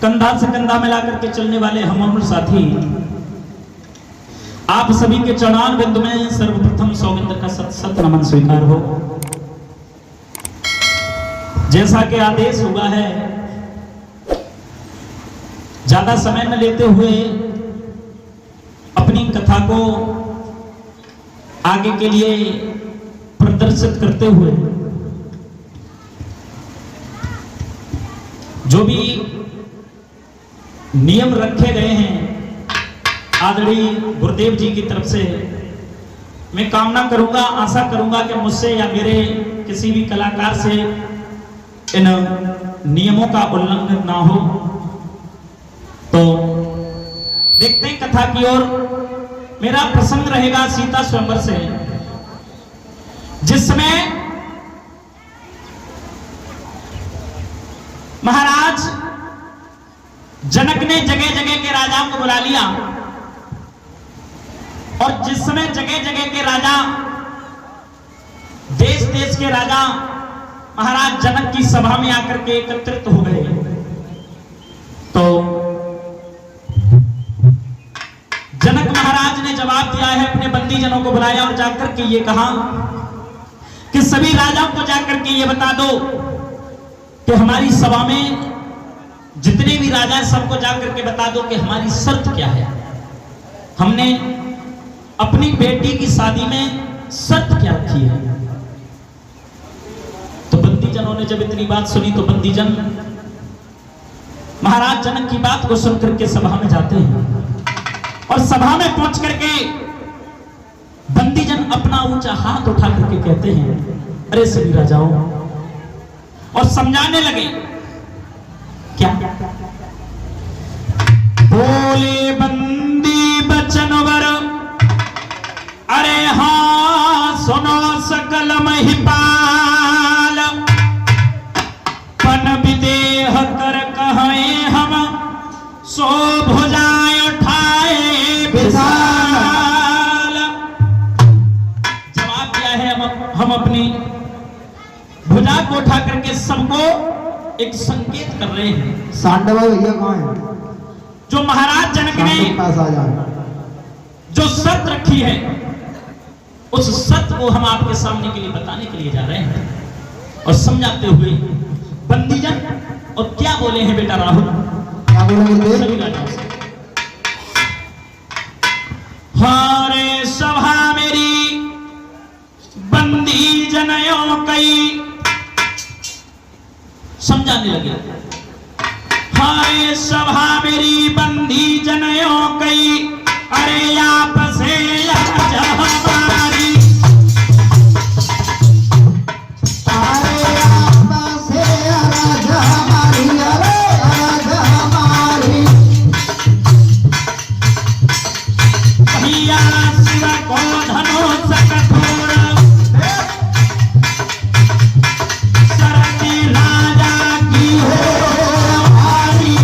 कंधा से कंधा मिलाकर के चलने वाले हम उम्र साथी, आप सभी के चरणान बिंदु में सर्वप्रथम सौमित्र का सत सत नमन स्वीकार हो। जैसा कि आदेश हुआ है, ज्यादा समय न लेते हुए अपनी कथा को आगे के लिए प्रदर्शित करते हुए जो भी नियम रखे गए हैं आदरणीय गुरुदेव जी की तरफ से, मैं कामना करूंगा, आशा करूंगा कि मुझसे या मेरे किसी भी कलाकार से इन नियमों का उल्लंघन ना हो। तो देखते हैं कथा की ओर। मेरा प्रसंग रहेगा सीता स्वयंवर से, जिसमें महाराज जनक ने जगह जगह के राजाओं को बुला लिया, और जिस समय जगह जगह के राजा, देश देश के राजा महाराज जनक की सभा में आकर के एकत्रित हो गए, तो जनक महाराज ने जवाब दिया है, अपने बंदी जनों को बुलाया और जाकर के ये कहा कि सभी राजाओं को जाकर के ये बता दो कि हमारी सभा में जितने भी राजा हैं सबको जाकर के बता दो कि हमारी शर्त क्या है। हमने अपनी बेटी की शादी में शर्त क्या रखी है। तो बंदीजनों ने जब इतनी बात सुनी तो बंदीजन महाराज जनक की बात को सुनकर के सभा में जाते हैं, और सभा में पहुंच करके बंदीजन अपना ऊंचा हाथ उठा करके कहते हैं, अरे सभी राजाओं, और समझाने लगे। क्या बोले बंदी बचन वर, अरे हाँ सुनो सकल महिपाल, पन विदेह कर कहे हम सो भुजाएं उठाए विशाल। जवाब दिया है, हम अपनी भुजा को उठा करके सबको एक संकेत कर रहे हैं। सांडव भैया कौन है? जो महाराज जनक ने जो शर्त रखी है, उस शर्त को हम आपके सामने के लिए बताने के लिए जा रहे हैं, और समझाते हुए बंदीजन। और क्या बोले हैं बेटा राहुल? क्या बोले? सभी राजाओं से, हारे सभा मेरी बंदी जनयों कई, समझाने लगे। हाय सभा मेरी बंदी जनयों कई, अरे आप से हमारी, अरे आप से राजा हमारी, अरे राजा हमारी, भैया शिव को धनुष कठोर, सरती राजा की हो हमारी।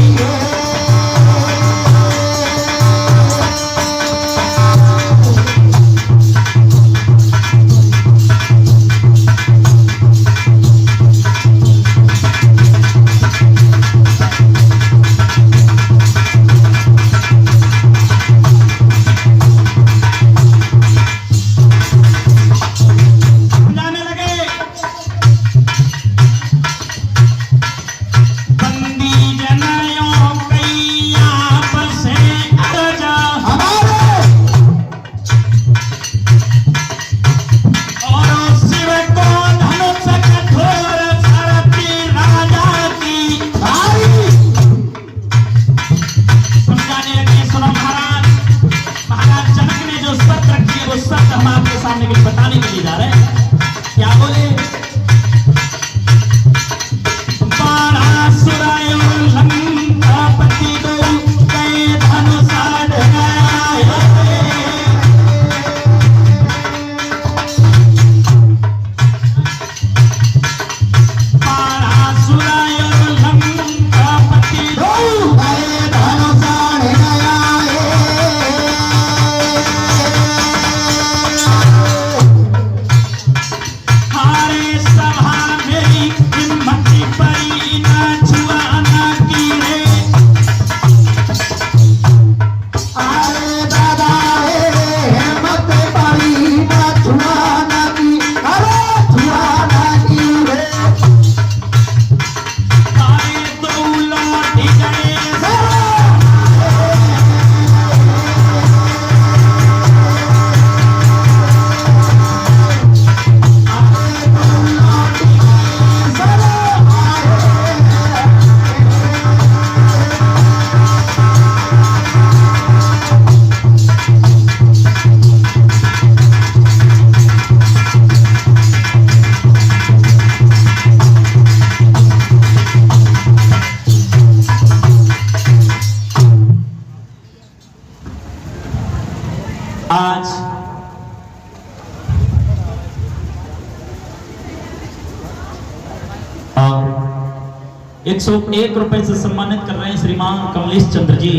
101 रुपए से सम्मानित कर रहे हैं श्रीमान कमलेश चंद्र जी,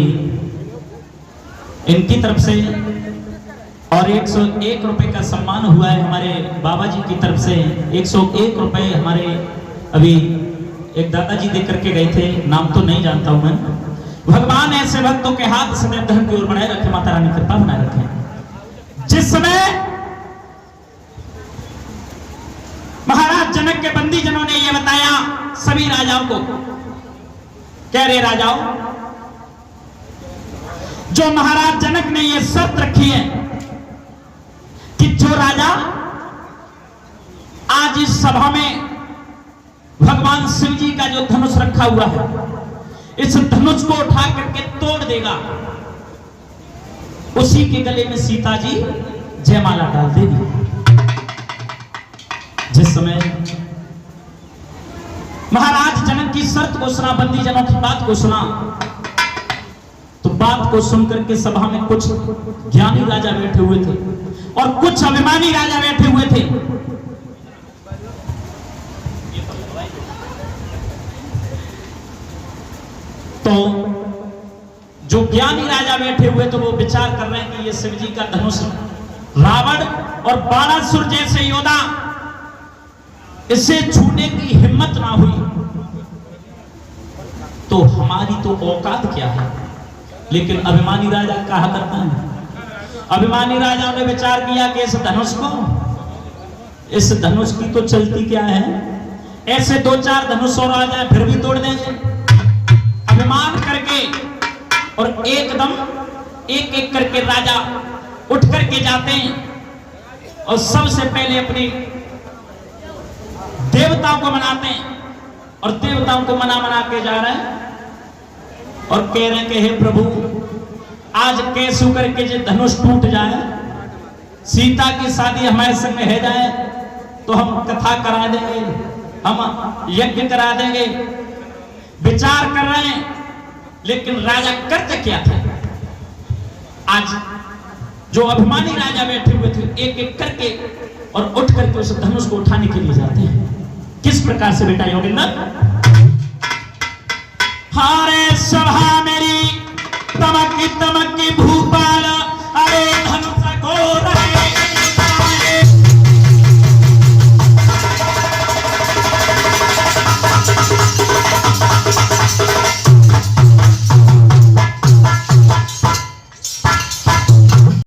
इनकी तरफ से। और 101 रुपए का सम्मान हुआ है हमारे बाबा जी की तरफ से। 101 रुपए हमारे अभी एक दादाजी दे करके गए थे, नाम तो नहीं जानता हूं मैं। भगवान ऐसे भक्तों के हाथ सदैव धन की ओर बनाए रखे, माता रानी कृपा बनाए रखे। जिस समय महाराज जनक के बंदी जनों ने यह बताया सभी राजाओं को, कह रहे राजाओं, जो महाराज जनक ने यह शर्त रखी है कि जो राजा आज इस सभा में भगवान शिव जी का जो धनुष रखा हुआ है, इस धनुष को उठा करके तोड़ देगा, उसी के गले में सीता जी जयमाला डाल देगी। जिस समय महाराज जनक की शर्त को सुना, बंदी जनों की बात को सुना, तो बात को सुनकर के सभा में कुछ ज्ञानी राजा बैठे हुए थे और कुछ अभिमानी राजा बैठे हुए थे। तो जो ज्ञानी राजा बैठे हुए थे वो विचार कर रहे हैं कि ये शिव जी का धनुष रावण और बाणासुर जैसे योद्धा इसे छूने की हिम्मत ना हुई तो हमारी तो औकात क्या है। लेकिन अभिमानी राजा कहा करता है, अभिमानी राजाओं ने विचार किया कि इस धनुष की तो चलती क्या है, ऐसे 2-4 धनुष और आ जाए फिर भी तोड़ देंगे। अभिमान करके और एकदम एक एक करके राजा उठ करके जाते हैं और सबसे पहले अपनी देवताओं को मनाते हैं और देवताओं को मना के जा रहे हैं और कह रहे हैं कि हे प्रभु, आज कैसे करके जो धनुष टूट जाए, सीता की शादी हमारे संग है जाए तो हम कथा करा देंगे, हम यज्ञ करा देंगे। विचार कर रहे हैं, लेकिन राजा करते क्या थे। आज जो अभिमानी राजा बैठे हुए थे एक एक करके और उठ करके उस धनुष को उठाने के लिए जाते हैं। किस प्रकार से बेटा योगिंदर, हारे सभा मेरी तमकी तमकी भूपाल, अरे धनुष को